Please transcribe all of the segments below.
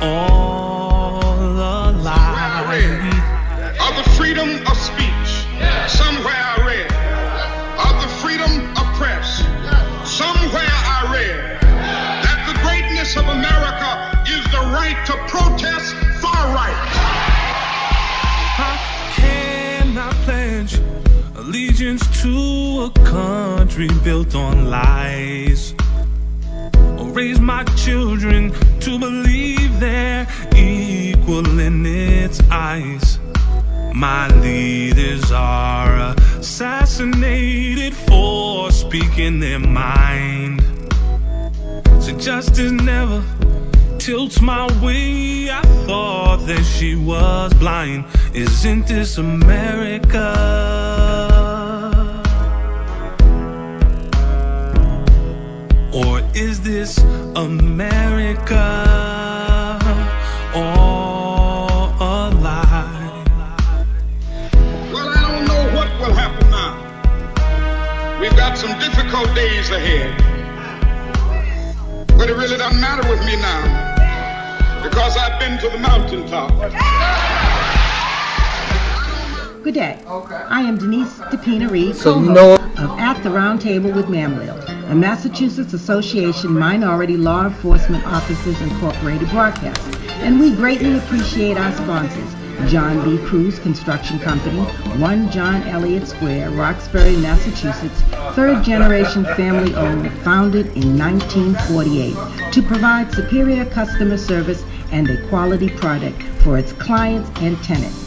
all alive. Of the freedom of speech. Somewhere I read of the freedom of press. Somewhere I read that the greatness of America is the right to protest far right. How can I pledge allegiance to a country built on lies? Or raise my children to believe they're equal in its eyes? My leaders are assassinated for speaking their mind. So justice never tilts my way. I thought that she was blind. Isn't this America? Or is this America all a lie? Well, I don't know what will happen now. We've got some difficult days ahead. But it really doesn't matter with me now, because I've been to the mountaintop. Good day. I am Denise DePina Reed, of At the Round Table with Mamlil, a Massachusetts Association Minority Law Enforcement Officers Incorporated broadcast. And we greatly appreciate our sponsors: John B. Cruz Construction Company, 1 John Elliott Square, Roxbury, Massachusetts, third-generation family-owned, founded in 1948, to provide superior customer service and a quality product for its clients and tenants.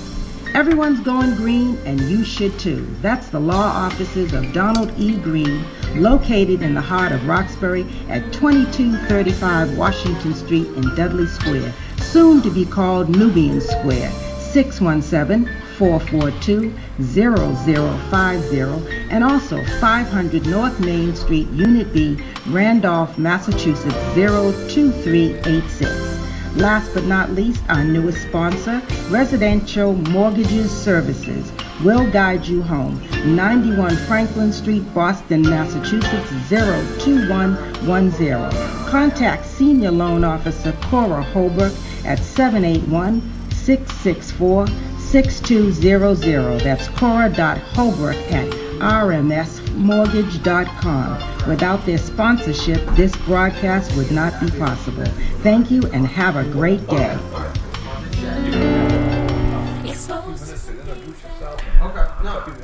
Everyone's going green, and you should too. That's the law offices of Donald E. Green, located in the heart of Roxbury at 2235 Washington Street in Dudley Square, soon to be called Nubian Square, 617-442-0050, and also 500 North Main Street, Unit B, Randolph, Massachusetts, 02386. Last but not least, our newest sponsor, Residential Mortgages Services, will guide you home. 91 Franklin Street, Boston, Massachusetts, 02110. Contact Senior Loan Officer Cora Holbrook at 781-664-6200. That's Cora.Holbrook at rmsmortgage.com. Without their sponsorship, this broadcast would not be possible. Thank you and have a great day.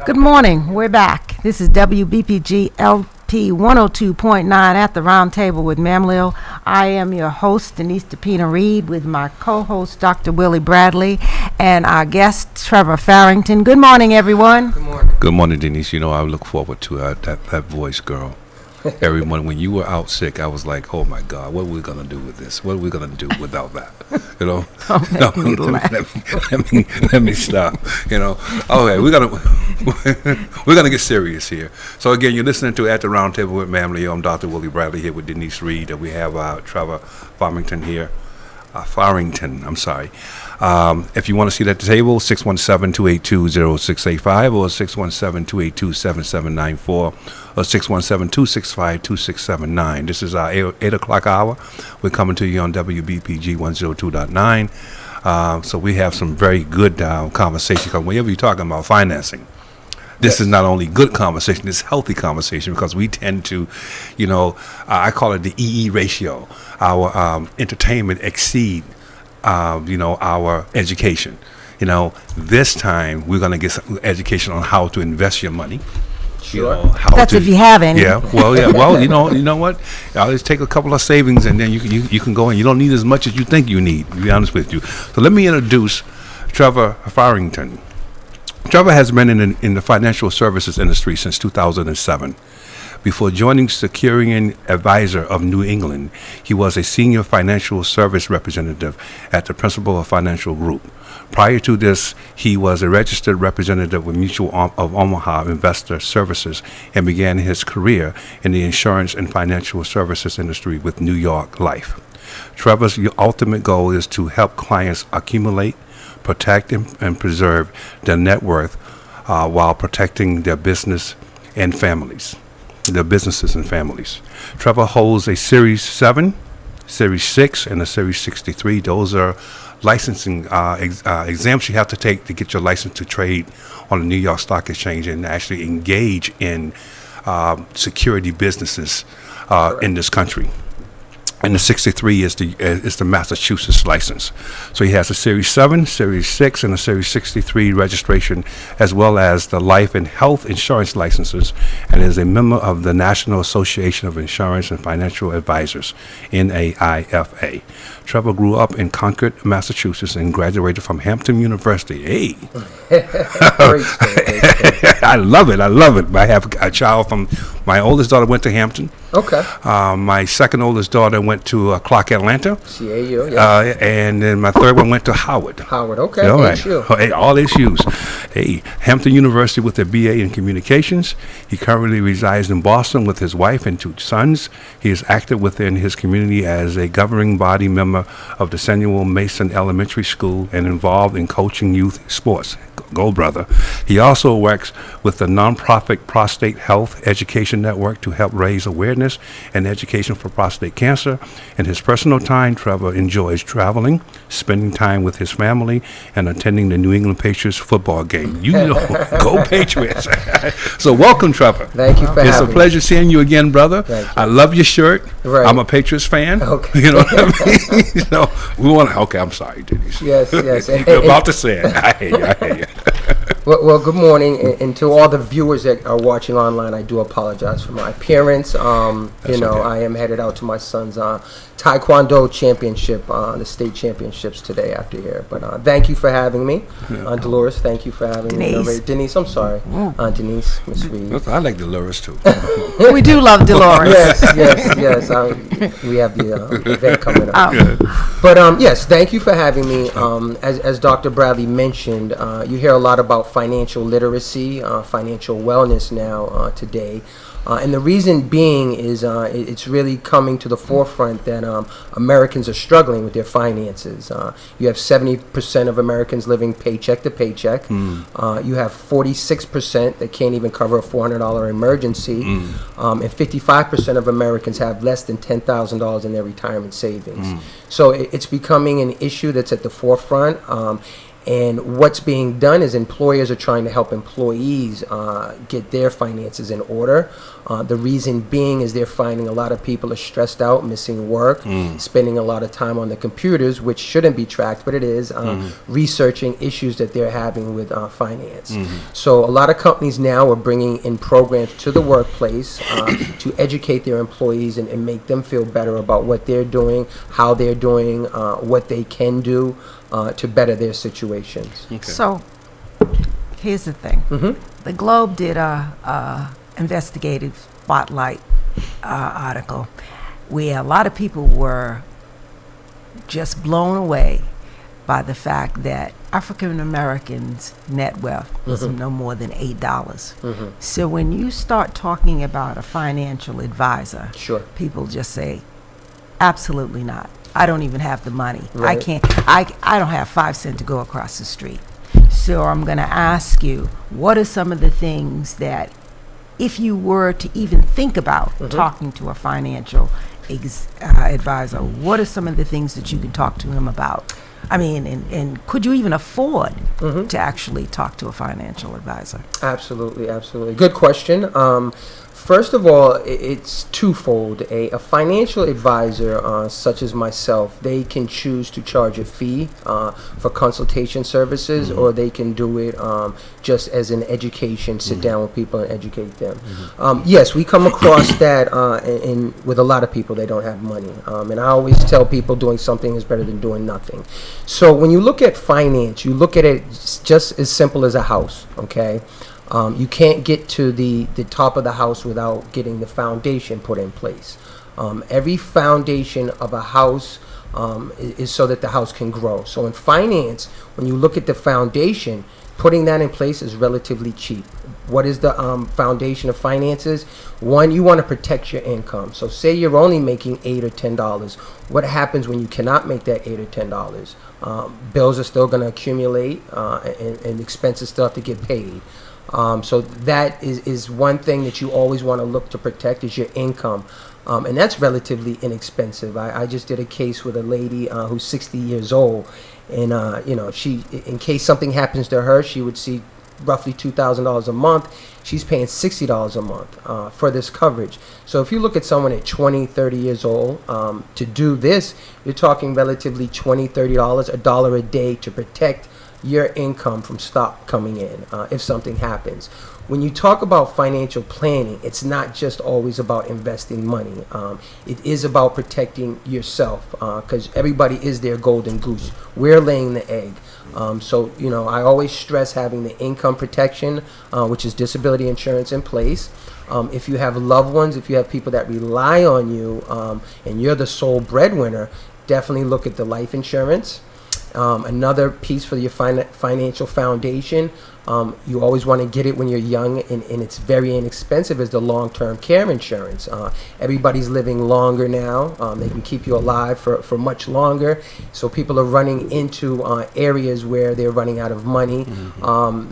Good morning. We're back. This is WBPG LP 102.9 At the Round Table with Mamlil. I am your host, Denise DePina Reed, with my co-host, Dr. Willie Bradley, and our guest, Trevor Farrington. Good morning, everyone. Good morning. Good morning, Denise. You know, I look forward to that voice, girl. Every morning when you were out sick, I was like, oh my God, what are we going to do with this? What are we going to do without that? You know? Let me stop. You know? Okay, we're gonna get serious here. So again, you're listening to At the Round Table with Mamlil. I'm Dr. Willie Bradley here with Denise Reed, and we have Trevor Farrington here. I'm sorry. If you want to see at the table, 617-282-0685 or 617-282-7794 or 617-265-2679. This is our 8 o'clock hour. We're coming to you on WBPG 102.9. So we have some very good conversation, because whenever you're talking about financing, this is not only good conversation, it's healthy conversation, because we tend to, I call it the EE ratio. Our entertainment exceed, our education. This time we're going to get some education on how to invest your money. Sure. That's if you have any. Yeah. Well, yeah. Well, you know what? I'll just take a couple of savings, and then you can go in. You don't need as much as you think you need, to be honest with you. So let me introduce Trevor Farrington. Trevor has been in the financial services industry since 2007. Before joining Securian Advisor of New England, he was a senior financial service representative at the Principal of Financial Group. Prior to this, he was a registered representative with Mutual of Omaha Investor Services and began his career in the insurance and financial services industry with New York Life. Trevor's ultimate goal is to help clients accumulate, protect, and preserve their net worth while protecting their businesses and families. Trevor holds a Series 7 Series 6 and a Series 63. Those are licensing exams you have to take to get your license to trade on the New York Stock Exchange and actually engage in security businesses in this country. And the 63 is the Massachusetts license. So he has a Series 7, Series 6, and a Series 63 registration, as well as the life and health insurance licenses, and is a member of the National Association of Insurance and Financial Advisors, NAIFA. Trevor grew up in Concord, Massachusetts, and graduated from Hampton University. Hey! Great story. I love it. I have a child from, my oldest daughter went to Hampton. Okay. My second oldest daughter went to Clark Atlanta. CAU, yeah. And then my third one went to Howard. Howard, okay. All right. HU. Hey, all issues. Hey, Hampton University with a BA in Communications. He currently resides in Boston with his wife and 2 sons. He is active within his community as a governing body member of the Samuel Mason Elementary School and involved in coaching youth sports. Go, brother. He also works with the nonprofit Prostate Health Education Network to help raise awareness and education for prostate cancer. In his personal time, Trevor enjoys traveling, spending time with his family, and attending the New England Patriots football game. You know, go Patriots. So welcome, Trevor. Thank you for having me. It's a pleasure seeing you again, brother. Thank you. I love your shirt. Right. I'm a Patriots fan. Okay. You know what I mean? So we want to, okay, I'm sorry, Denise. Yes, yes. You're about to say it. I hear you. Well, good morning, and to all the viewers that are watching online, I do apologize for my appearance. Okay. I am headed out to my son's Taekwondo championship, the state championships today after here. But thank you for having me. Dolores, thank you for having me. Denise, I'm sorry. Denise, Miss Reed. I like Dolores, too. We do love Dolores. Yes. We have the event coming up. But yes, thank you for having me. As Dr. Bradley mentioned, you hear a lot about financial literacy, financial wellness now today. And the reason being is it's really coming to the forefront that Americans are struggling with their finances. You have 70% of Americans living paycheck to paycheck. You have 46% that can't even cover a $400 emergency. And 55% of Americans have less than $10,000 in their retirement savings. So it's becoming an issue that's at the forefront. And what's being done is employers are trying to help employees get their finances in order. The reason being is they're finding a lot of people are stressed out, missing work, spending a lot of time on the computers, which shouldn't be tracked, but it is, researching issues that they're having with finance. So a lot of companies now are bringing in programs to the workplace to educate their employees and make them feel better about what they're doing, how they're doing, what they can do to better their situations. Okay. So, here's the thing. The Globe did a investigative spotlight article where a lot of people were just blown away by the fact that African Americans' net wealth was no more than $8. So when you start talking about a financial advisor, people just say, absolutely not. I don't even have the money. Right. I don't have 5 cents to go across the street. So I'm going to ask you, what are some of the things that, if you were to even think about talking to a financial advisor, what are some of the things that you can talk to him about? I mean, and could you even afford to actually talk to a financial advisor? Absolutely. Good question. First of all, it's twofold. A financial advisor, such as myself, they can choose to charge a fee for consultation services, or they can do it just as an education, sit down with people and educate them. Yes, we come across that with a lot of people, they don't have money. And I always tell people doing something is better than doing nothing. So when you look at finance, you look at it just as simple as a house, okay? You can't get to the top of the house without getting the foundation put in place. Every foundation of a house is so that the house can grow. So in finance, when you look at the foundation, putting that in place is relatively cheap. What is the foundation of finances? One, you want to protect your income. So say you're only making $8 or $10. What happens when you cannot make that $8 or $10? Bills are still going to accumulate and expenses still have to get paid. So that is one thing that you always want to look to protect is your income. And that's relatively inexpensive. I just did a case with a lady who's 60 years old, and she, in case something happens to her, she would see roughly $2,000 a month. She's paying $60 a month for this coverage. So if you look at someone at 20, 30 years old, to do this, you're talking relatively $20, $30, $1 a day to protect your income from stock coming in if something happens. When you talk about financial planning, it's not just always about investing money. It is about protecting yourself because everybody is their golden goose. We're laying the egg. So, I always stress having the income protection, which is disability insurance in place. If you have loved ones, if you have people that rely on you and you're the sole breadwinner, definitely look at the life insurance. Another piece for your financial foundation, you always want to get it when you're young and it's very inexpensive, is the long-term care insurance. Everybody's living longer now. They can keep you alive for much longer. So people are running into areas where they're running out of money.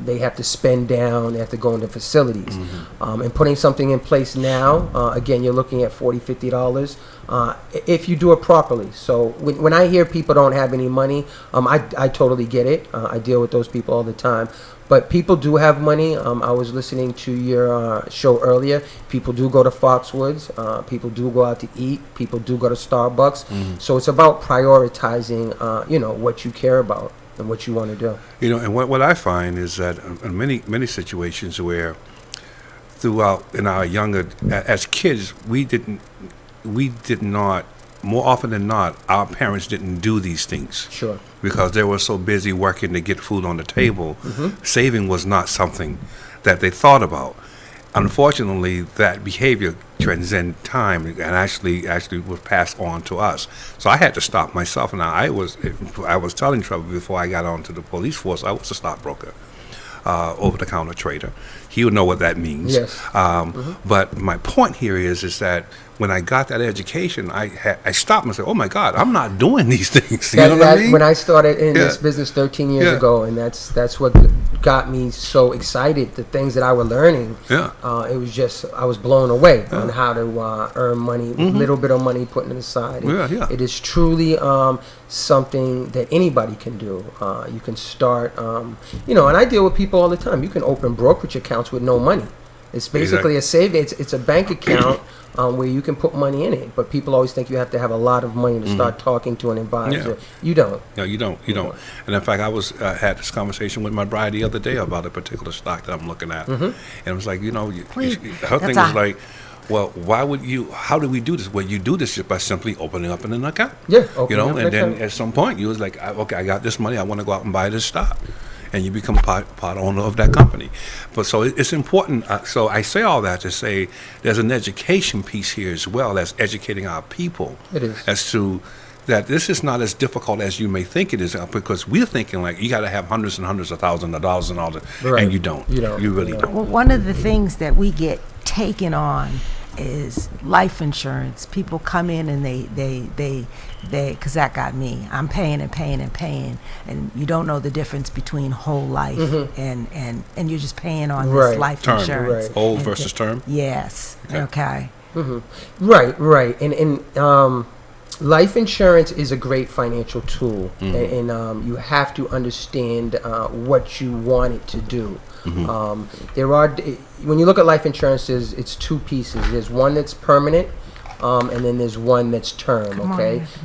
They have to spend down. They have to go into facilities. And putting something in place now, again, you're looking at $40, $50 if you do it properly. So when I hear people don't have any money, I totally get it. I deal with those people all the time. But people do have money. I was listening to your show earlier. People do go to Foxwoods. People do go out to eat. People do go to Starbucks. So it's about prioritizing, what you care about and what you want to do. And what I find is that in many situations where throughout in our younger, as kids, we did not, more often than not, our parents didn't do these things. Sure. Because they were so busy working to get food on the table. Saving was not something that they thought about. Unfortunately, that behavior transcended time and actually was passed on to us. So I had to stop myself. Now I was telling Trevor before I got onto the police force, I was a stockbroker. Over-the-counter trader. He would know what that means. Yes. But my point here is that when I got that education, I stopped and said, "Oh my God, I'm not doing these things." You know what I mean? When I started in this business 13 years ago, and that's what got me so excited. The things that I was learning, it was just I was blown away on how to earn money, little bit of money, putting it aside. It is truly something that anybody can do. You can start, and I deal with people all the time. You can open brokerage accounts with no money. It's basically a savings. It's a bank account where you can put money in it. But people always think you have to have a lot of money to start talking to an advisor. Yeah. You don't. No, you don't. And in fact, I had this conversation with my bride the other day about a particular stock that I'm looking at, and it was like, her thing was like, well, how do we do this? Well, you do this just by simply opening up an account. Yeah. And then at some point you was like, okay, I got this money, I want to go out and buy this stock. And you become part owner of that company. But so it's important. So I say all that to say there's an education piece here as well as educating our people. It is. As to that this is not as difficult as you may think it is, because we're thinking like you got to have hundreds and hundreds of thousands of dollars and all that, and you don't. You really don't. Well, one of the things that we get taken on is life insurance. People come in and they because that got me. I'm paying and paying and paying, and you don't know the difference between whole life and you're just paying on this life term. insurance. Whole versus term. Yes. Okay. Right. And life insurance is a great financial tool, and you have to understand what you want it to do. When you look at life insurance, it's two pieces. There's one that's permanent, and then there's one that's term.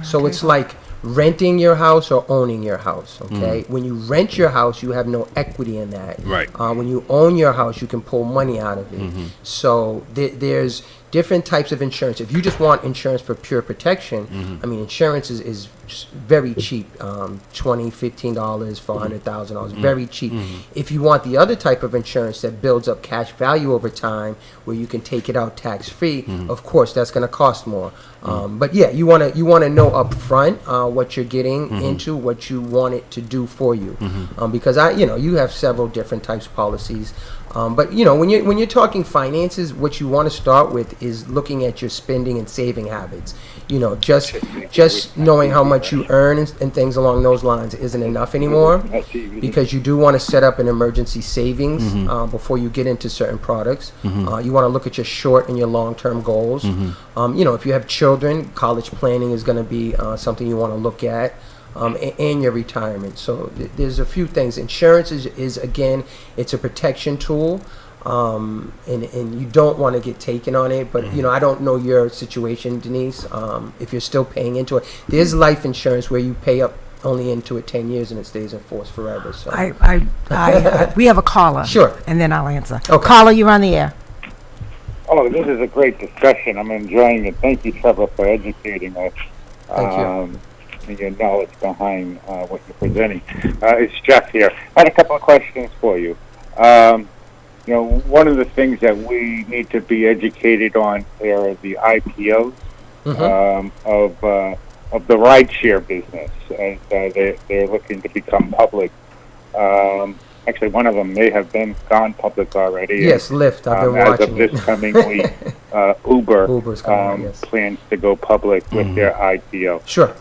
So it's like renting your house or owning your house. When you rent your house, you have no equity in that. Right. When you own your house, you can pull money out of it. So there's different types of insurance. If you just want insurance for pure protection, I mean, insurance is very cheap, $20, $15, $400,000, very cheap. If you want the other type of insurance that builds up cash value over time, where you can take it out tax free, of course that's going to cost more. But yeah, you want to know up front what you're getting into, what you want it to do for you, because you have several different types of policies. But when you're talking finances, what you want to start with is looking at your spending and saving habits. Just knowing how much what you earn and things along those lines isn't enough anymore, because you do want to set up an emergency savings before you get into certain products. You want to look at your short and your long-term goals. If you have children, college planning is going to be something you want to look at. And your retirement. So there's a few things. Insurance is again, it's a protection tool, and you don't want to get taken on it. But I don't know your situation, Denise. If you're still paying into it, there's life insurance where you pay up only into it 10 years and it stays in force forever. So we have a caller. Sure. And then I'll answer. Okay. Caller, you're on the air. Oh, this is a great discussion. I'm enjoying it. Thank you, Trevor, for educating us. Thank you. And your knowledge behind what you're presenting. It's Jeff here. I had a couple of questions for you. One of the things that we need to be educated on are the IPOs of the rideshare business, as they're looking to become public. Actually, one of them may have gone public already. Yes, Lyft. I've been watching as of this coming week, Uber's coming, yes. plans to go public with their IPO. Sure.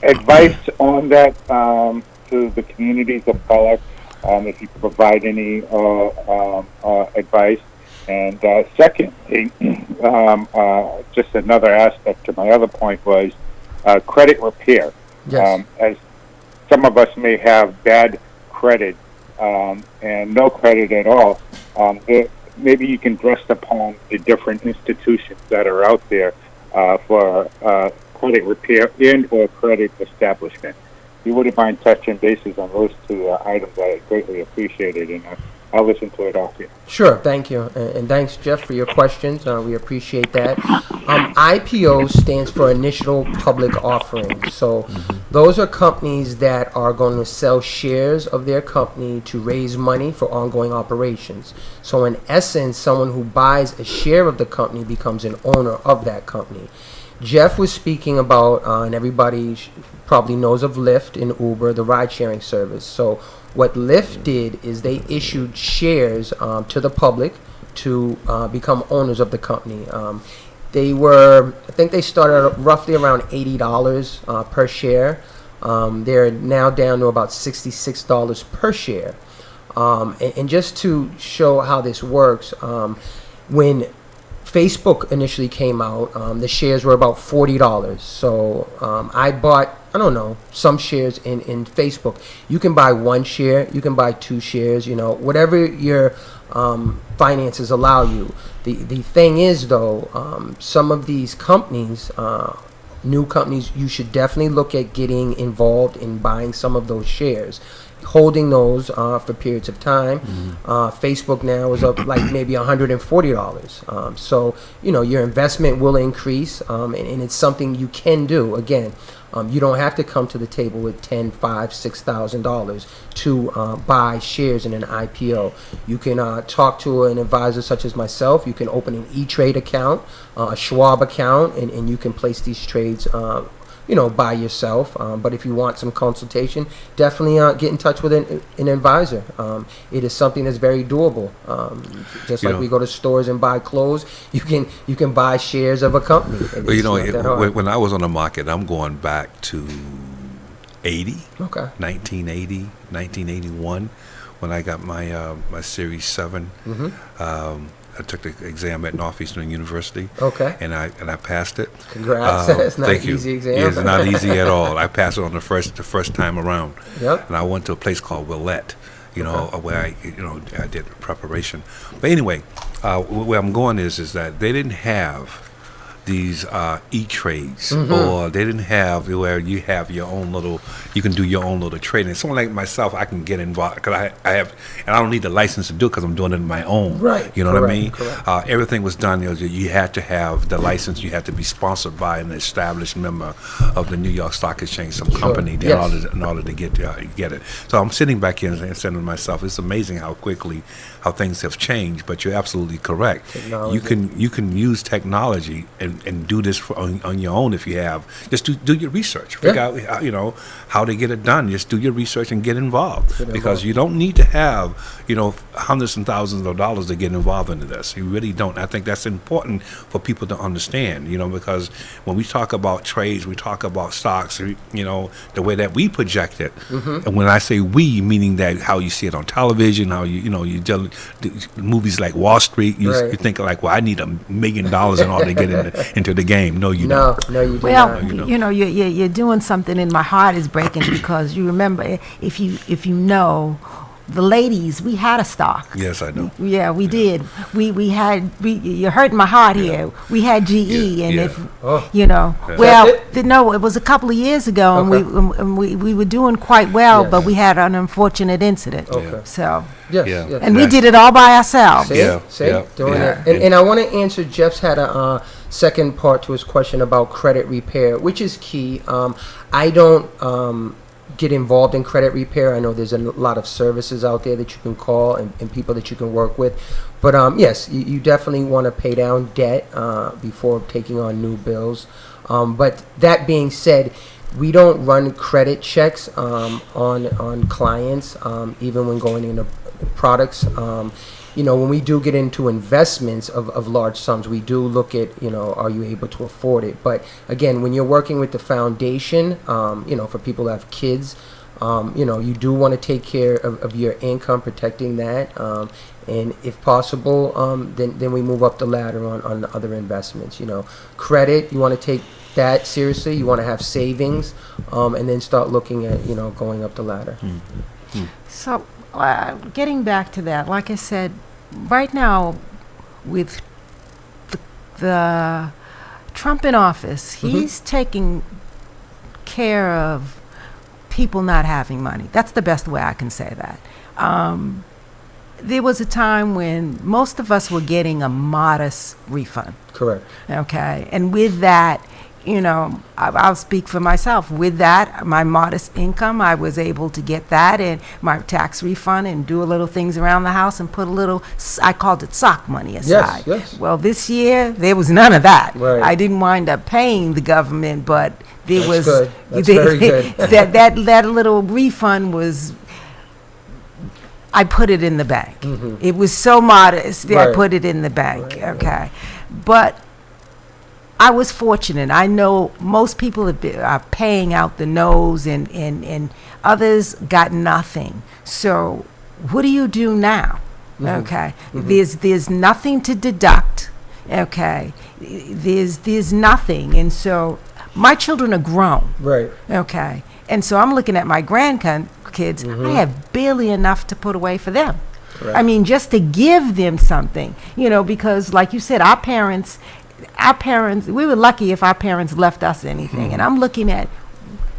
Advice on that to the communities of color, if you could provide any advice. And secondly, just another aspect to my other point was credit repair. Yes. As some of us may have bad credit and no credit at all, maybe you can rest upon the different institutions that are out there for credit repair and or credit establishment. If you wouldn't mind touching bases on those two items, I greatly appreciate it, and I'll listen to it off here. Sure, thank you. And thanks, Jeff, for your questions. We appreciate that. IPO stands for Initial Public Offering. So those are companies that are going to sell shares of their company to raise money for ongoing operations. So in essence, someone who buys a share of the company becomes an owner of that company. Jeff was speaking about, and everybody probably knows of Lyft and Uber, the ride-sharing service. So what Lyft did is they issued shares to the public to become owners of the company. I think they started roughly around $80 per share. They're now down to about $66 per share. And just to show how this works, when Facebook initially came out, the shares were about $40. So I bought, some shares in Facebook. You can buy one share, you can buy two shares, whatever your finances allow you. The thing is, though, some of these companies, new companies, you should definitely look at getting involved in buying some of those shares, holding those for periods of time. Facebook now is up like maybe $140. So, your investment will increase, and it's something you can do. Again, you don't have to come to the table with $10,000, $5,000, $6,000 to buy shares in an IPO. You can talk to an advisor such as myself. You can open an E-Trade account, a Schwab account, and you can place these trades by yourself. But if you want some consultation, definitely get in touch with an advisor. It is something that's very doable. Just like we go to stores and buy clothes, you can buy shares of a company. When I was on the market, I'm going back to 1980, 1981, when I got my my Series 7. I took the exam at Northeastern University. Okay. And I passed it. Congrats. It's not an easy exam. Yeah, it's not easy at all. I passed it on the first time around. Yep. And I went to a place called Willette, where I did preparation. But anyway, where I'm going is that they didn't have these E-Trades, or they didn't have where you have your own little, you can do your own little trading. Someone like myself, I can get involved because I have, and I don't need the license to do it because I'm doing it on my own. Right. You know what I mean? Correct. Everything was done. You had to have the license. You had to be sponsored by an established member of the New York Stock Exchange, some company, in order to get it. So I'm sitting back here and saying to myself, it's amazing how things have changed. But you're absolutely correct. Technology. You can use technology and and do this on your own if you have. Just do your research. Figure out how to get it done. Just do your research and get involved, because you don't need to have hundreds and thousands of dollars to get involved into this. You really don't. I think that's important for people to understand. Because when we talk about trades, we talk about stocks. The way that we project it, and when I say we, meaning that how you see it on television, how you do movies like Wall Street. You think like, well, I need $1 million in order to get into the game. No, you don't. No, you do well, not. You're doing something, and my heart is breaking because you remember, if you know, the ladies, we had a stock. Yes, I know. Yeah, we did. You're hurting my heart here. We had GE, and if no, it was a couple of years ago, and we were doing quite well, but we had an unfortunate incident. Okay. So. Yes. And we did it all by ourselves. Doing it. And I want to answer, Jeff's had a second part to his question about credit repair, which is key. I don't get involved in credit repair. I know there's a lot of services out there that you can call and people that you can work with. But yes, you definitely want to pay down debt before taking on new bills. But that being said, we don't run credit checks on clients, even when going into products. When we do get into investments of large sums, we do look at, are you able to afford it? But again, when you're working with the foundation, for people who have kids, you do want to take care of your income, protecting that. And if possible, then we move up the ladder on other investments. Credit, you want to take that seriously. You want to have savings, and then start looking at, going up the ladder. So, getting back to that, like I said, right now, with the Trump in office, he's taking care of people not having money. That's the best way I can say that. There was a time when most of us were getting a modest refund. Correct. Okay, and with that, I'll speak for myself. With that, my modest income, I was able to get that and my tax refund and do a little things around the house and put a little, I called it sock money aside. Yes. Well, this year, there was none of that. Right. I didn't wind up paying the government, but there was... Good. That's very good. that little refund was... I put it in the bank. It was so modest that I put it in the bank. Okay. But I was fortunate. I know most people are paying out the nose, and others got nothing. So what do you do now? Okay. There's nothing to deduct. Okay. There's nothing. And so my children are grown. Right. Okay. And so I'm looking at my grandkids. I have barely enough to put away for them. Right. I mean, just to give them something, because like you said, our parents, we were lucky if our parents left us anything. And I'm looking at,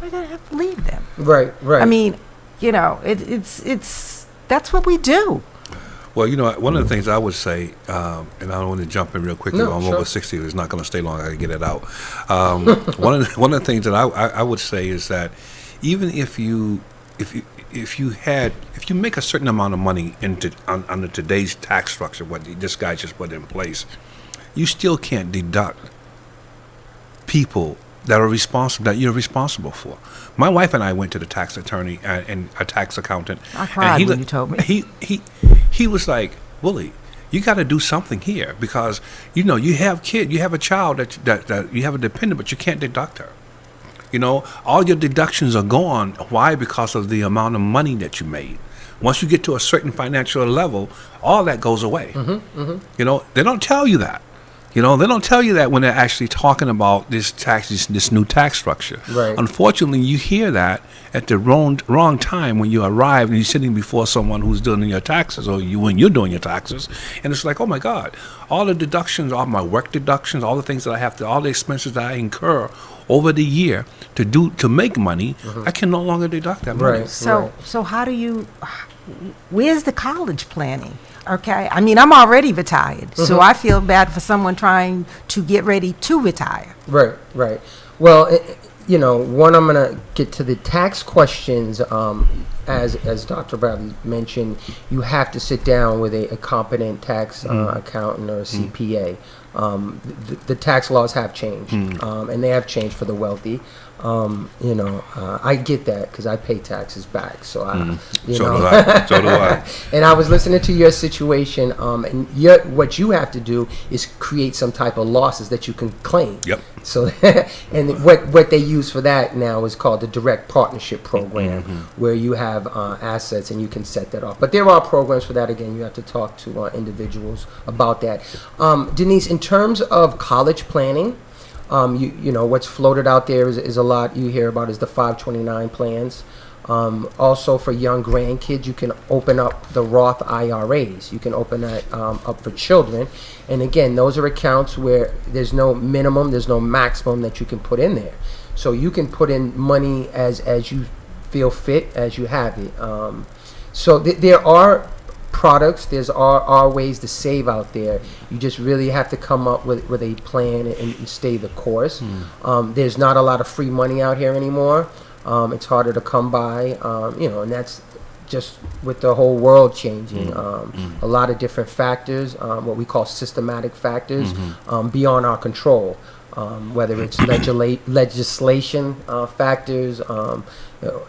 we're going to have to leave them. Right. I mean, it's that's what we do. Well, one of the things I would say, and I don't want to jump in real quickly. No, I'm sure. over 60. It's not going to stay long. I got to get it out. One of the things that I would say is that even if you make a certain amount of money under today's tax structure, what this guy just put in place, you still can't deduct people that you're responsible for. My wife and I went to the tax attorney and a tax accountant. I cried when you told me. He was like, Willie, you got to do something here, because you have you have a child that you have a dependent, but you can't deduct her. All your deductions are gone. Why? Because of the amount of money that you made. Once you get to a certain financial level, all that goes away. They don't tell you that. They don't tell you that when they're actually talking about this new tax structure. Right. Unfortunately, you hear that at the wrong time when you arrive and you're sitting before someone who's doing your taxes, or when you're doing your taxes, and it's like, oh my God, all the deductions, all my work deductions, all the things that I have to, all the expenses that I incur over the year to make money, I can no longer deduct that money. Right. So how do you? Where's the college planning? Okay, I mean, I'm already retired, so I feel bad for someone trying to get ready to retire. Right. Well, one, I'm gonna get to the tax questions. As Dr. Bradley mentioned, you have to sit down with a competent tax accountant or a CPA. the tax laws have changed, and they have changed for the wealthy. I get that because I pay taxes back. So So do I. So do I. And I was listening to your situation, and what you have to do is create some type of losses that you can claim. Yep. So, and what they use for that now is called the direct partnership program, where you have assets and you can set that off. But there are programs for that. Again, you have to talk to individuals about that. Denise, in terms of college planning, what's floated out there is a lot you hear about is the 529 plans. Also for young grandkids, you can open up the Roth IRAs. You can open that up for children. And again, those are accounts where there's no minimum, there's no maximum that you can put in there. So you can put in money as you feel fit, as you have it. So there are products, are ways to save out there. You just really have to come up with a plan and stay the course. There's not a lot of free money out here anymore. It's harder to come by, and that's just with the whole world changing. A lot of different factors, what we call systematic factors, beyond our control. Whether it's legislation factors,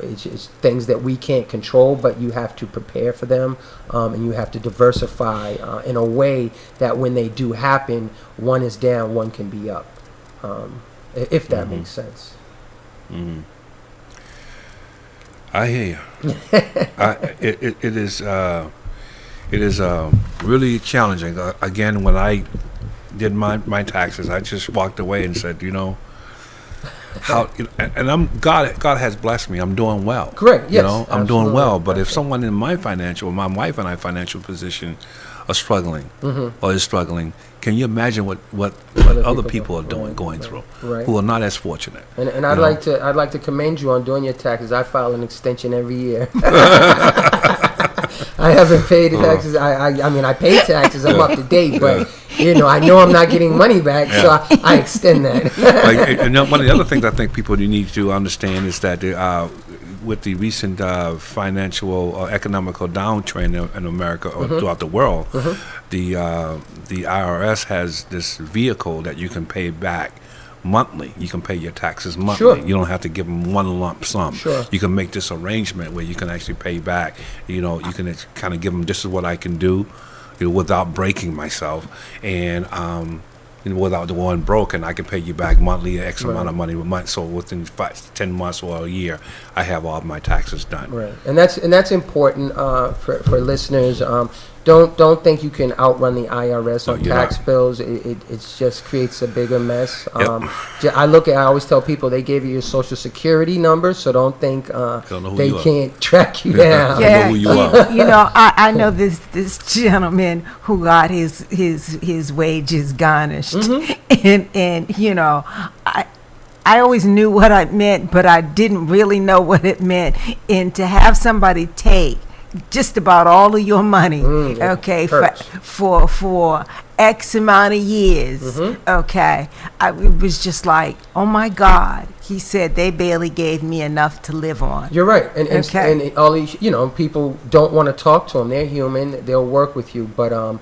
it's things that we can't control, but you have to prepare for them, and you have to diversify in a way that when they do happen, one is down, one can be up, if that makes sense. I hear you. It is really challenging. Again, when I did my taxes, I just walked away and said, and God has blessed me. I'm doing well. Correct. Yes. I'm doing well. But if someone in my wife and I financial position are struggling or is struggling, can you imagine what other people are going through who are not as fortunate? And I'd like to commend you on doing your taxes. I file an extension every year. I haven't paid taxes. I mean, I pay taxes. I'm up to date, but I know I'm not getting money back, so I extend that. One of the other things I think people need to understand is that with the recent financial or economical downtrend in America or throughout the world, the IRS has this vehicle that you can pay back monthly. You can pay your taxes monthly. Sure. You don't have to give them one lump sum. Sure. You can make this arrangement where you can actually pay back. You can kind of give them, this is what I can do, without breaking myself, and without the one broken, I can pay you back monthly X amount of money a month. So within 10 months or a year, I have all of my taxes done. Right, and that's important for listeners. Don't think you can outrun the IRS on tax bills. It just creates a bigger mess. I always tell people they gave you your social security number, so don't think they can't track you down. Yeah, I know who you are. I know this gentleman who got his wages garnished, and I always knew what it meant, but I didn't really know what it meant. And to have somebody take just about all of your money, for X amount of years, it was just like, oh my God. He said they barely gave me enough to live on. You're right, and all these, people don't want to talk to them. They're human. They'll work with you, but and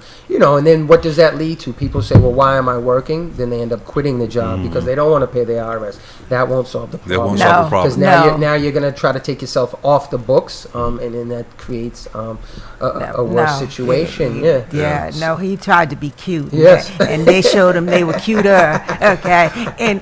then what does that lead to? People say, well, why am I working? Then they end up quitting the job because they don't want to pay the IRS. That won't solve the problem. That won't solve the problem. Because now you're going to try to take yourself off the books, and then that creates a worse situation. No, he tried to be cute. Yes. And they showed him they were cuter. And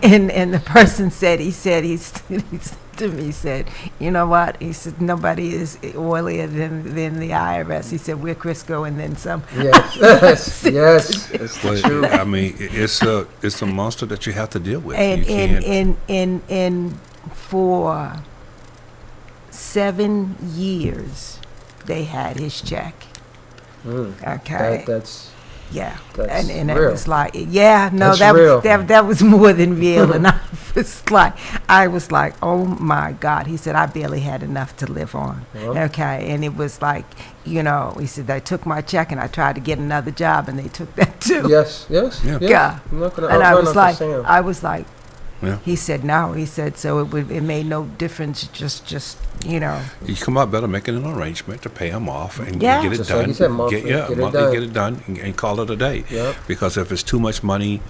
the person said, he said to me, he said, you know what? He said, nobody is oilier than the IRS. He said, we're Crisco and then some. Yes, it's the truth. I mean, it's a monster that you have to deal with. And for 7 years, they had his check. That's and it real. was like, that was more than real. And I was like, oh my God. He said, I barely had enough to live on. And it was like, he said, they took my check and I tried to get another job and they took that too. Yes. Yeah. I'm not gonna And I was understand. like, Yeah. He said no. He said so it made no difference. Just you know. You come out better making an arrangement to pay them off and Yeah. get it Just done. like you said, monthly, get it monthly, done. get it done and call it a day. Yep. Because if it's too much money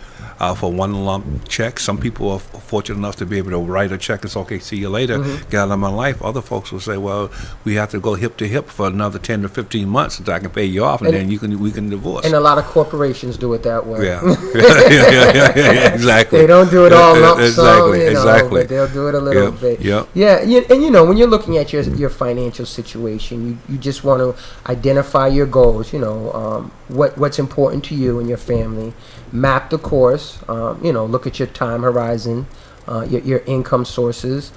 for one lump check, some people are fortunate enough to be able to write a check and say, okay, see you later, get out of my life. Other folks will say, well, we have to go hip to hip for another 10 to 15 months until I can pay you off, and then we can divorce. And a lot of corporations do it that way. Yeah. yeah, exactly. They don't do it all lump sum, Exactly, you know, exactly. but they'll do it a little Yep, bit. yep. Yeah, and you know, when you're looking at your financial situation, you just want to identify your goals. You know, what's important to you and your family. Map the course. You know, look at your time horizon, your income sources.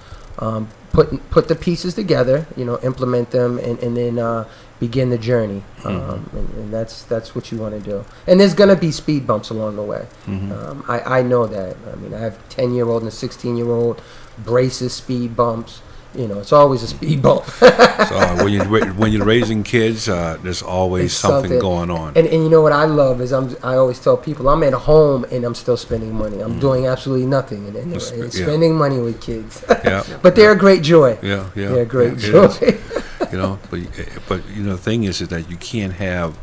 Put the pieces together. You know, implement them, and then begin the journey. And that's what you want to do. And there's going to be speed bumps along the way. I know that. I mean, I have a 10-year-old and a 16-year-old, braces, speed bumps. You know, it's always a speed bump. So when you're raising kids, there's always It's something going on. And you know what I love is I always tell people I'm at home and I'm still spending money. I'm doing absolutely nothing and spending money with kids. Yeah. But they're a great joy. Yeah, yeah. They're a great It joy. is. You know, but you know, the thing is that you can't have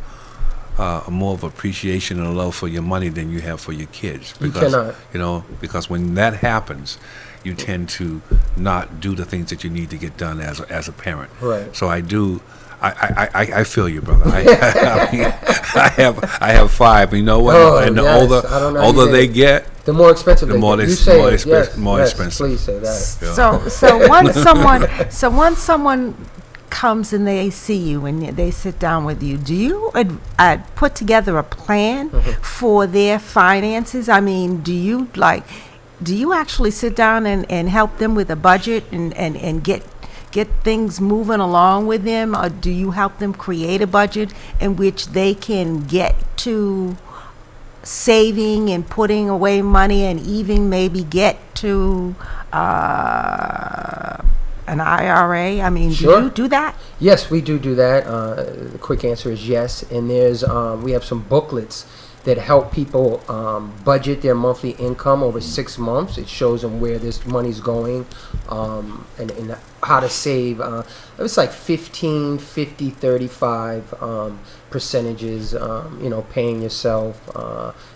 more of appreciation and love for your money than you have for your kids. You cannot. You know, because when that happens, you tend to not do the things that you need to get done as a parent. Right. So I do. I feel you, brother. I mean, I have 5. You know what? Oh, and the yes. I don't know how you older did they it. get, The more expensive The they more get. they- You say more it. expensive- Yes, more yes, expensive. Please say that. Yeah. So once someone comes and they see you and they sit down with you, do you put together a plan for their finances? I mean, do you actually sit down and help them with a budget and get things moving along with them, or do you help them create a budget in which they can get to saving and putting away money and even maybe get to an IRA? I mean, Sure. do you do that? Yes, we do that. The quick answer is yes. And we have some booklets that help people budget their monthly income over 6 months. It shows them where this money's going and how to save. It's like 15, 50, 35 percentages, you know, paying yourself,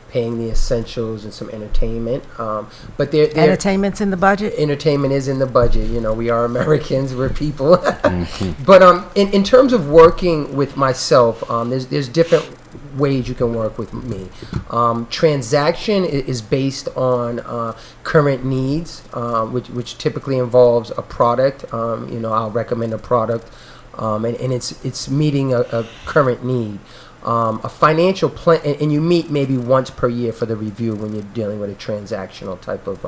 paying the essentials and some entertainment. But they're Entertainment's in the budget? entertainment is in the budget. You know, we are Americans, we're people. But in terms of working with myself, there's different ways you can work with me. Transaction is based on current needs, which typically involves a product. You know, I'll recommend a product, and it's meeting a current need. A financial plan, and you meet maybe once per year for the review when you're dealing with a transactional type of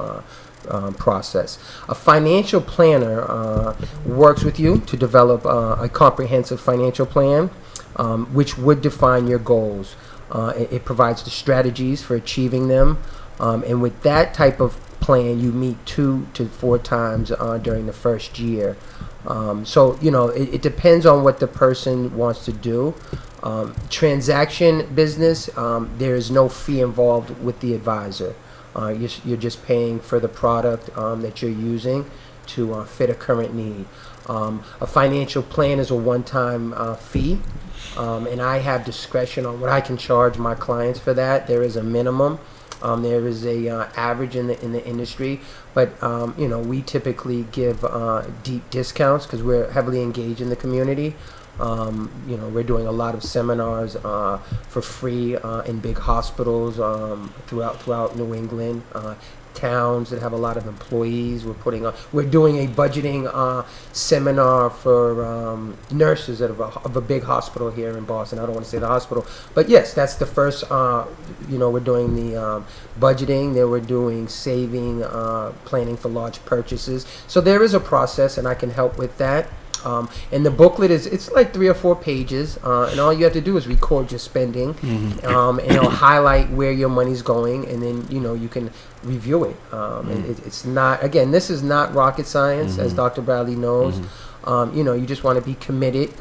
process. A financial planner works with you to develop a comprehensive financial plan, which would define your goals. It provides the strategies for achieving them, and with that type of plan, you meet 2 to 4 times during the first year. So, you know, it depends on what the person wants to do. Transaction business, there is no fee involved with the advisor. You're just paying for the product that you're using to fit a current need. A financial plan is a one-time fee, and I have discretion on what I can charge my clients for that. There is a minimum. There is a average in the industry, but you know, we typically give deep discounts because we're heavily engaged in the community. You know, we're doing a lot of seminars for free in big hospitals throughout New England, towns that have a lot of employees. We're doing a budgeting seminar for nurses of a big hospital here in Boston. I don't want to say the hospital, but yes, that's the first. You know, we're doing the budgeting. Then we're doing saving, planning for large purchases. So there is a process, and I can help with that. And the booklet it's like 3 or 4 pages, and all you have to do is record your spending, and it'll highlight where your money's going, and then you know you can review it. And it's not, again, this is not rocket science, as Dr. Bradley knows. You know, you just want to be committed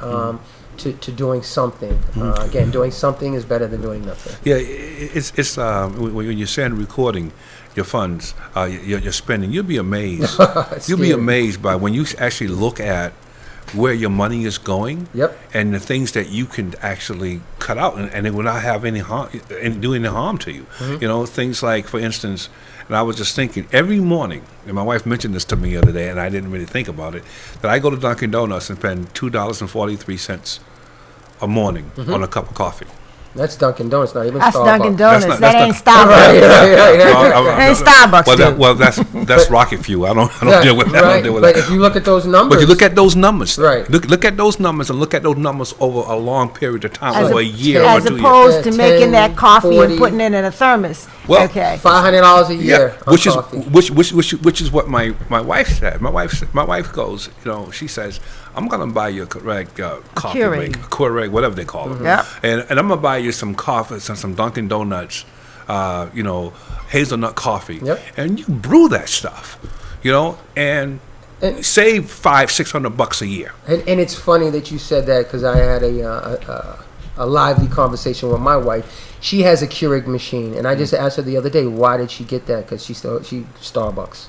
to doing something. Again, doing something is better than doing nothing. Yeah, it's when you're saying recording, your funds, your spending, you'll be amazed. You'll be amazed by when you actually look at where your money is going. Yep. And the things that you can actually cut out, and it will not have any harm, and do any harm to you. You know, things like, for instance, and I was just thinking every morning, and my wife mentioned this to me the other day, and I didn't really think about it, that I go to Dunkin' Donuts and spend $2.43 a morning on a cup of coffee. That's Dunkin' Donuts, not even That's Starbucks. Dunkin' Donuts. Not- that that's ain't not- Starbucks. That ain't Starbucks. Well, that's rocket fuel. I don't deal with that. I don't deal with But that. if you look at those numbers, But you look at those numbers, Right. Look at those numbers, and look at those numbers over a long period of time, As over a- a year or as 2 years. opposed to Yeah, making 10, that coffee 40. and putting it in a thermos. Well, Okay. $500 a year on which is coffee. which is what my wife said. My wife goes, you know, she says, I'm gonna buy you a correct coffee Keurig. maker, Keurig, whatever they call it. Yep. And I'm gonna buy you some coffee, some Dunkin' Donuts, you know, hazelnut coffee. Yep. And you brew that stuff, you know, and save $500-600 a year. And it's funny that you said that because I had a lively conversation with my wife. She has a Keurig machine, and I just asked her the other day, why did she get that? Because she Starbucks.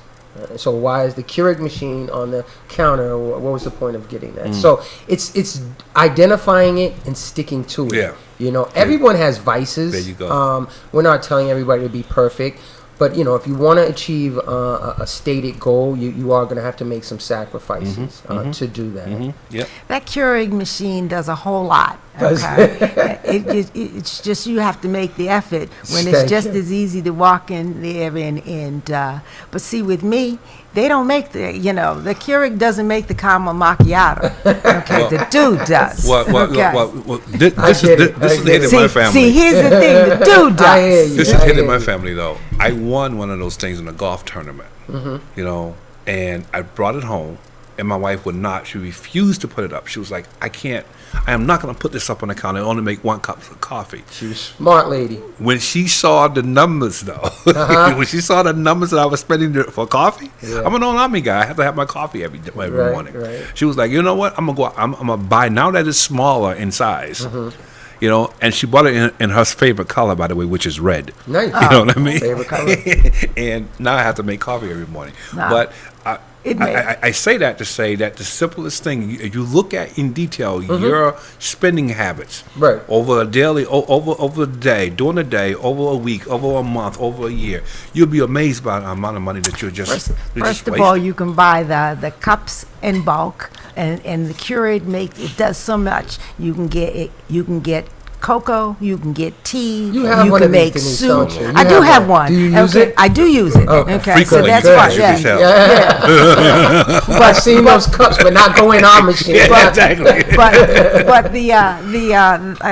So why is the Keurig machine on the counter? What was the point of getting that? So it's identifying it and sticking to it. Yeah. You know, everyone has vices. There you go. We're not telling everybody to be perfect. But, you know, if you want to achieve a stated goal, you are going to have to make some sacrifices to do that. Yep. That Keurig machine does a whole lot. Does Okay, it's just you have to make the effort when it's Thank just you. as easy to walk in there and but see with me, they don't make the the Keurig doesn't make the caramel macchiato. Okay, the dude does. This is hitting my family. See, here's the thing, the dude I hear does. you. This I is hear hitting my you. family though. I won one of those things in a golf tournament, you know, and I brought it home, and my wife would not. She refused to put it up. She was like, I am not going to put this up on the counter. I only make 1 cup of coffee. She was a smart lady. When she saw the numbers, though, when she saw the numbers that I was spending for coffee, I'm an old army guy. I have to have my coffee every Right, morning. right. She was like, you know what? I'm gonna buy now that it's smaller in size. You know, and she bought it in her favorite color, by the way, which is red. Nice. You know what I mean? Favorite color. And now I have to make coffee every morning. Nah. But It may- I say that to say that the simplest thing, you look at in detail your spending habits Right. over a daily, over a day, during the day, over a week, over a month, over a year, you'll be amazed by the amount of money that you're just First of all, you can buy the cups in bulk, and the Keurig it does so much. You can get cocoa, you can get tea, You have one can of these, make Denise, soup. don't you? You I do have have one. one. Do you use Okay, it? I do use it. Okay. Okay, so Frequently, that's good, right. you Yeah. can tell. Yeah. I've seen those cups, but not go in our machine. exactly. But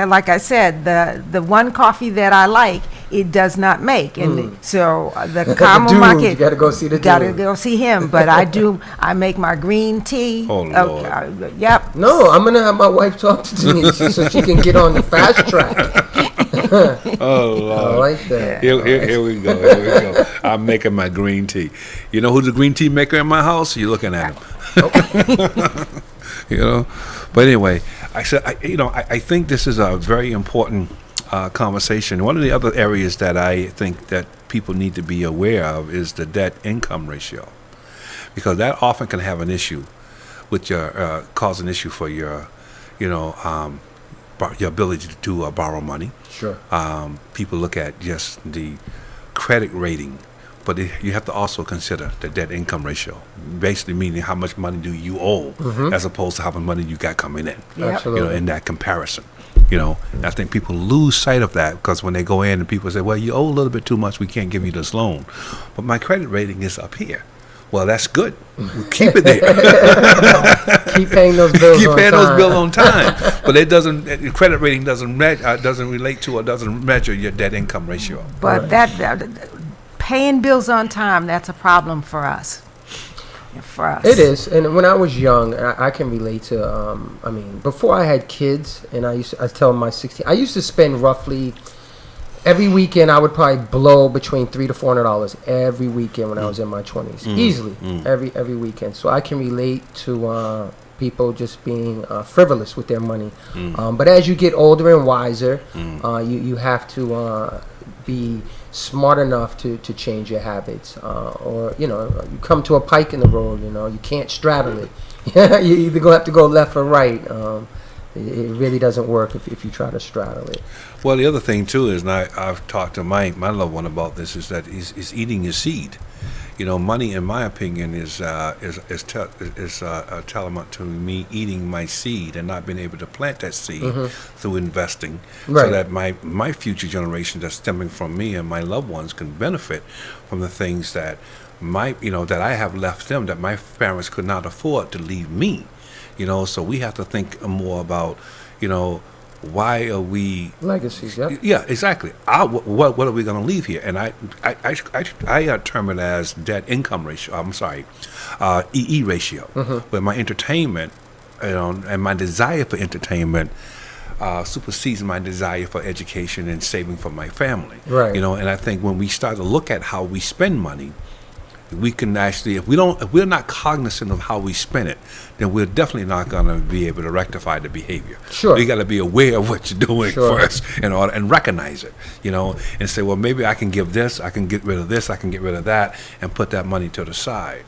like I said, the one coffee that I like, it does not make, and so the caramel dude, market. you gotta go see the Gotta dude. go see him. But I make my green tea. Oh, Lord. Yep. No, I'm gonna have my wife talk to Denise so she can get on the fast track. Oh, I Lord. like that. Here we go. Here we go. I'm making my green tea. You know who's the green tea maker in my house? You're looking at him. You know. But anyway, I think this is a very important conversation. One of the other areas that I think that people need to be aware of is the debt-income ratio, because that often can have an issue with your cause an issue for your, your ability to borrow money. Sure. People look at just the credit rating, but you have to also consider the debt-income ratio, basically meaning how much money do you owe as opposed to how much money you got coming in. Yep. Absolutely. In that comparison. And I think people lose sight of that because when they go in and people say, well, you owe a little bit too much, we can't give you this loan. But my credit rating is up here. Well, that's good. We'll keep it there. Keep paying those bills. Keep on paying time. those bills on time. But it credit rating doesn't relate to or doesn't measure your debt income ratio. But that paying bills on time, that's a problem for us. For us. It is, and when I was young, I can relate to. Before I had kids, and I tell my 16, I used to spend roughly every weekend. I would probably blow between $300 to $400 every weekend when I was in my 20s, easily every weekend. So I can relate to people just being frivolous with their money. But as you get older and wiser, you have to be smart enough to change your habits, or you come to a pike in the road, you can't straddle it. You either gonna have to go left or right. It really doesn't work if you try to straddle it. Well, the other thing too is, and I've talked to my loved one about this, is that is eating your seed. Money, in my opinion, is tantamount to me eating my seed and not being able to plant that seed through investing, Right. so that my future generation that's stemming from me and my loved ones can benefit from the things that that I have left them, that my parents could not afford to leave me. So we have to think more about, why are we Legacies, yeah. Yeah, exactly. What are we going to leave here? And I term it as debt income ratio. I'm sorry, EE ratio. Where my entertainment, and my desire for entertainment supersedes my desire for education and saving for my family. Right. And I think when we start to look at how we spend money, we can actually, if we're not cognizant of how we spend it, then we're definitely not going to be able to rectify the behavior. Sure. You got to be aware of what you're doing Sure. first, and recognize it, and say, well, maybe I can give this, I can get rid of this, I can get rid of that, and put that money to the side.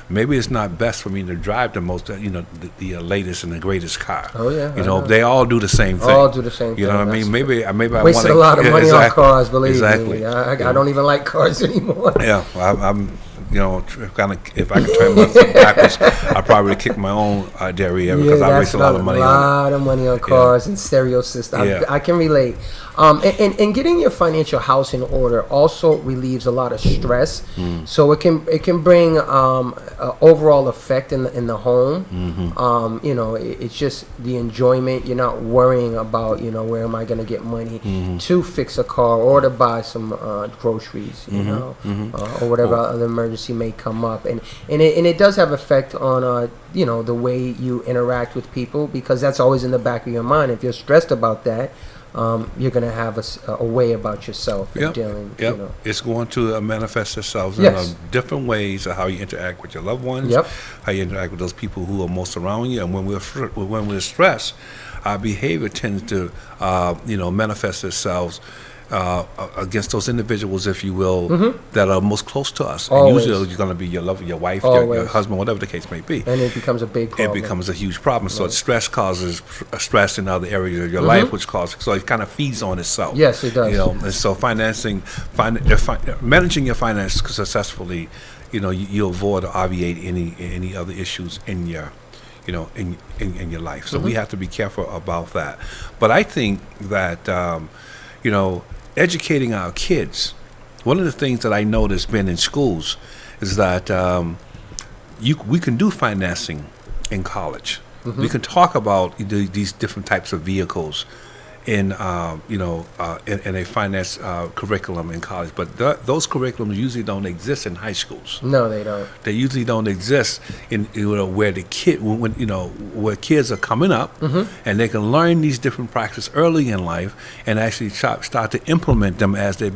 Maybe it's not best for me to drive the most, the latest and the greatest car. Oh, yeah, I know. They all do the same thing. All do the same You know thing, what I mean? that's Maybe I Wasted want a lot of money on cars, believe exactly. me. I don't even like cars anymore. Yeah, I'm if I could turn my foot backwards, I'd probably kick my own derriere because I waste a lot of money on it. A lot of money on cars and stereo systems. Yeah. I can relate. And getting your financial house in order also relieves a lot of stress. So it can bring an overall effect in the home. It's just the enjoyment. You're not worrying about where am I going to get money to fix a car or to buy some groceries, or whatever other emergency may come up. And it does have effect on the way you interact with people, because that's always in the back of your mind. If you're stressed about that, you're going to have a way about yourself in dealing. It's going to manifest itself Yes. in different ways of how you interact with your loved ones, how you interact with those people who are most around you. And when we're stressed, our behavior tends to manifest itself against those individuals, if you will, that are most close to us. And Always. usually it's going to be your lover, your wife, your husband, whatever the case may be. And it becomes a big problem. It becomes a huge problem. So stress causes stress in other areas of your life, which causes, so it kind of feeds on itself. Yes, it does. And so managing your finances successfully, you avoid or obviate any other issues in your in your life. So we have to be careful about that. But I think that educating our kids, one of the things that I noticed being in schools is that we can do financing in college. We can talk about these different types of vehicles in a finance curriculum in college, but those curriculums usually don't exist in high schools. No, they don't. They usually don't exist in where the kid where kids are coming up and they can learn these different practices early in life and actually start to implement them as they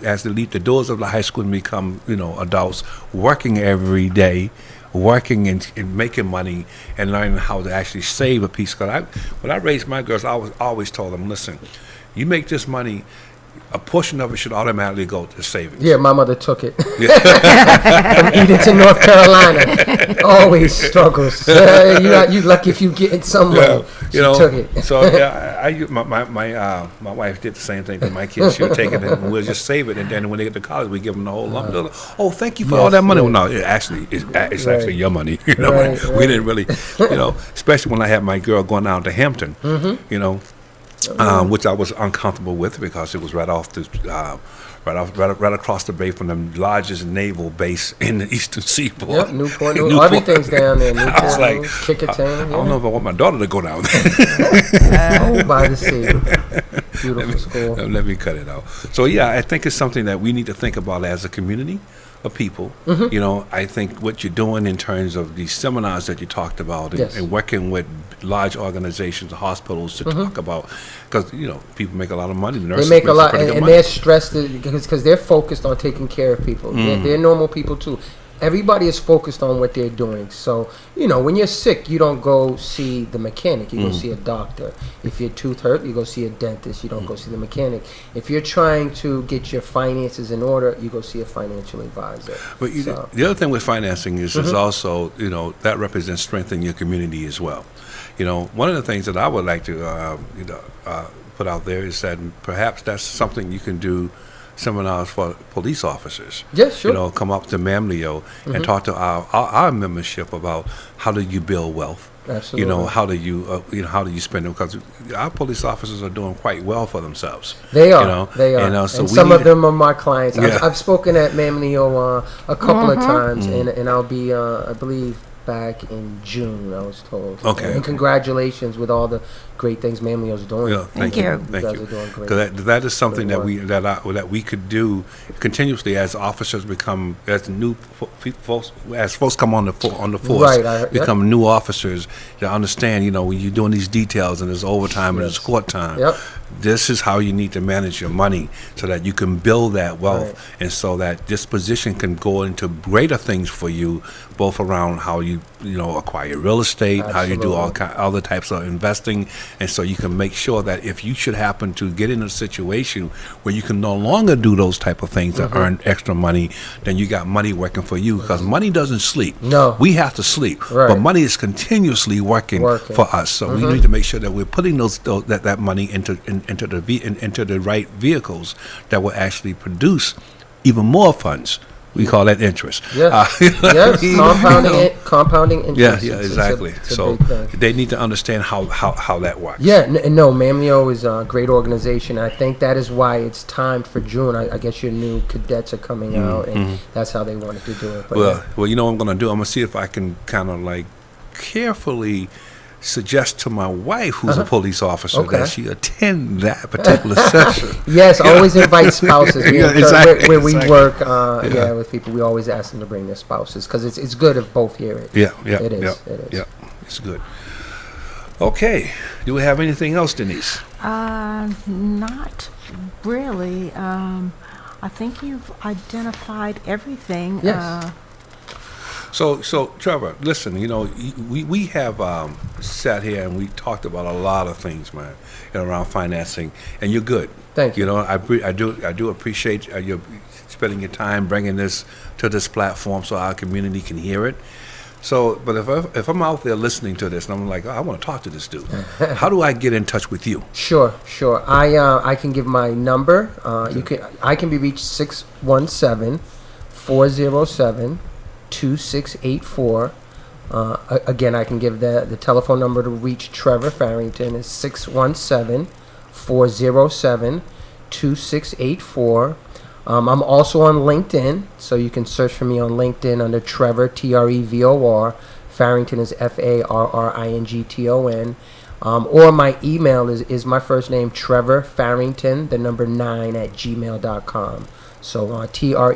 as they leave the doors of the high school and become adults working every day, working and making money and learning how to actually save a piece. Because when I raised my girls, I always told them, listen, you make this money, a portion of it should automatically go to savings. Yeah, my mother took it. From Edenton, North Carolina. Always struggles. You lucky if you get it somewhere. She took it. So my wife did the same thing to my kids. She would take it and we'll just save it, and then when they get to college, we give them the whole lump. They're like, oh, thank you for all that money. Well, no, it's actually your money. We didn't really, especially when I had my girl going down to Hampton, which I was uncomfortable with because it was right across the bay from the largest naval base in the Eastern Seaboard. Yep, Newport. Everything's down there. Newport, I was like, Kickertown. I don't know if I want my daughter to go down there. By the sea. Beautiful school. Let me cut it out. So I think it's something that we need to think about as a community of people. I think what you're doing in terms of these seminars that you talked about and working with large organizations, hospitals to talk about, because people make a lot of money. The nurses they make a lot, and they're stressed because they're focused on taking care of people. They're normal people too. everybody is focused on what they're doing. So, when you're sick, you don't go see the mechanic. You go see a doctor. If your tooth hurt, you go see a dentist. You don't go see the mechanic. If you're trying to get your finances in order, you go see a financial advisor. But the other thing with financing is also, that represents strength in your community as well. One of the things that I would like to, put out there is that perhaps that's something you can do seminars for police officers. Yes, sure. Come up to Mamleo and talk to our membership about how do you build wealth. Absolutely. How do you spend it? Because our police officers are doing quite well for themselves. They are. They are. And some of them are my clients. Yeah. I've spoken at Mamleo a couple of times, and I'll be, I believe, back in June, I was told. Okay. And congratulations with all the great things Mamleo's doing. Yeah, thank you. Thank guys you. are doing great. 'Cause that is something that we could do continuously as officers become, as new folks, as folks come on the force, Right, become new officers to understand. When you're doing these details and there's overtime and there's court time. Yep. This is how you need to manage your money so that you can build that wealth, Right. and so that this position can go into greater things for you, both around how you acquire real estate, how you do all other types of investing, and so you can make sure that if you should happen to get in a situation where you can no longer do those type of things to earn extra money, then you got money working for you, because money doesn't sleep. No. We have to sleep, Right. but money is continuously working. For us. So we need to make sure that we're putting that money into the right vehicles that will actually produce even more funds. We call that interest. Yes, compounding interest. Yeah, exactly. It's a So big thing. they need to understand how that works. Yeah, no, Mamleo is a great organization. I think that is why it's timed for June. I guess your new cadets are coming out, and that's how they wanted to do it. But Well, what I'm going to do? I'm going to see if I can kind of carefully suggest to my wife, who's a police officer, that she attend that particular session. Yes, always invite spouses. We Exactly, where we work, Yeah. with people, we always ask them to bring their spouses, because it's good if both hear it. Yeah, It is. It's good. Okay, do we have anything else, Denise? Not really. I think you've identified everything. Yes. So Trevor, listen, we have sat here and we talked about a lot of things, man, around financing, and you're good. Thank you. I do appreciate you spending your time bringing this to this platform so our community can hear it. So, but if I'm out there listening to this and I'm like, I want to talk to this dude, how do I get in touch with you? Sure. I can give my number. I can be reached 617-407-2684. Again, I can give the telephone number to reach Trevor Farrington is 617-407-2684. I'm also on LinkedIn, so you can search for me on LinkedIn under Trevor, Trevor. Farrington is Farrington. Or my email is my first name, Trevor Farrington, the number 9 at gmail.com. So Trevor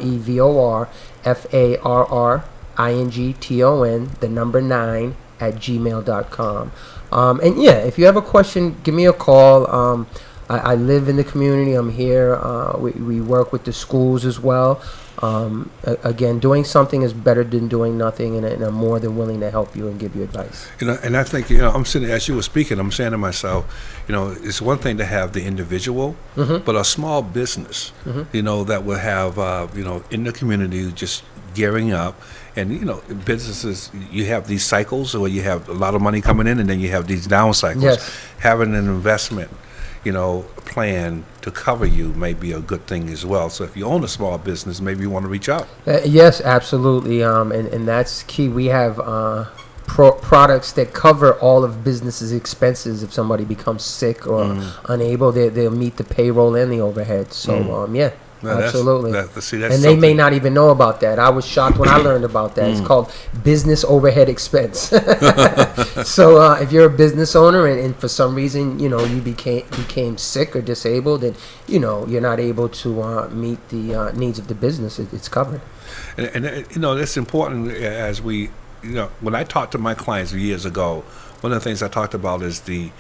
Farrington, the number 9 at gmail.com. And yeah, if you have a question, give me a call. I live in the community. I'm here. We work with the schools as well. Again, doing something is better than doing nothing, and I'm more than willing to help you and give you advice. And I think, I'm sitting, as you were speaking, I'm saying to myself, it's one thing to have the individual, but a small business, that will have, in the community just gearing up. And, businesses, you have these cycles where you have a lot of money coming in, and then you have these down cycles. Yes. Having an investment, plan to cover you may be a good thing as well. So if you own a small business, maybe you want to reach out. Yes, absolutely. And that's key. We have products that cover all of businesses' expenses. If somebody becomes sick or unable, they'll meet the payroll and the overhead. So, Now, absolutely. That's and they may not even know about that. I was shocked when I learned about that. It's called business overhead expense. So if you're a business owner and for some reason, you became sick or disabled, and, you're not able to meet the needs of the business, it's covered. And that's important as we, when I talked to my clients years ago, one of the things I talked about is the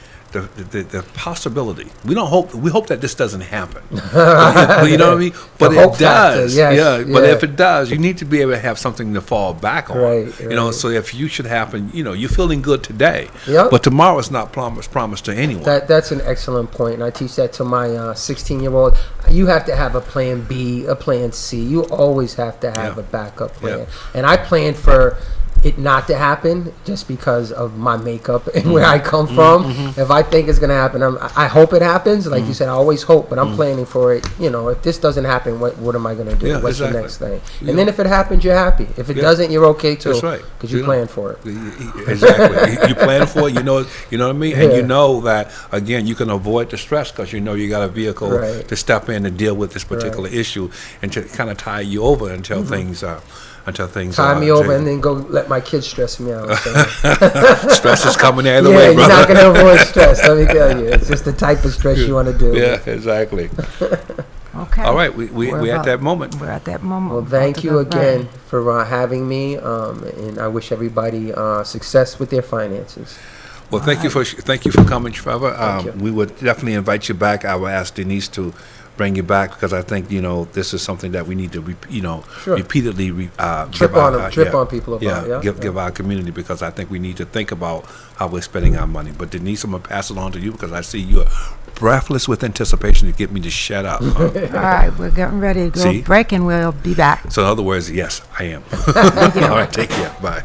possibility. We hope that this doesn't happen. But you know what I mean? But The hope it does. factor, yes, But yeah. if it does, you need to be able to have something to fall back on. Right, You know, right. so if you should happen, you're feeling good today. Yep. But tomorrow is not promised to anyone. That's an excellent point, and I teach that to my 16-year-old. You have to have a plan B, a plan C. You always have to have Yeah. a backup plan. Yeah. And I planned for it not to happen just because of my makeup and where I come from. If I think it's going to happen, I hope it happens. Like you said, I always hope, but I'm planning for it. If this doesn't happen, what am I going to do? Yeah, What's exactly. the next thing? Yeah. And then if it happens, you're happy. If it Yeah. doesn't, you're okay too. That's right. Because you planned for it. Exactly. You plan for it. You know what I mean, and Yeah. you know that again you can avoid the stress because you got a vehicle Right. to step in and deal with this particular issue and to kind of tie you over until things Tie me over and then go let my kids stress me out. stress is coming either Yeah, way, you're not brother. going to avoid stress. Let me tell you, it's just the type of stress you want to do. Yeah, exactly. Okay. All right, we're at that moment. We're at that moment. Well, About thank to you go again back. for having me, and I wish everybody success with their finances. Well, thank you for coming, Trevor. Thank you. We would definitely invite you back. I will ask Denise to bring you back because I think this is something that we need to Sure. repeatedly Trip give on our, them, trip on people about. Yeah, give our community because I think we need to think about how we're spending our money. But Denise, I'm gonna pass it on to you because I see you're breathless with anticipation to get me to shut up. All right, we're getting ready to go See? break, and we'll be back. So in other words, yes, I am. All right, take care. Bye.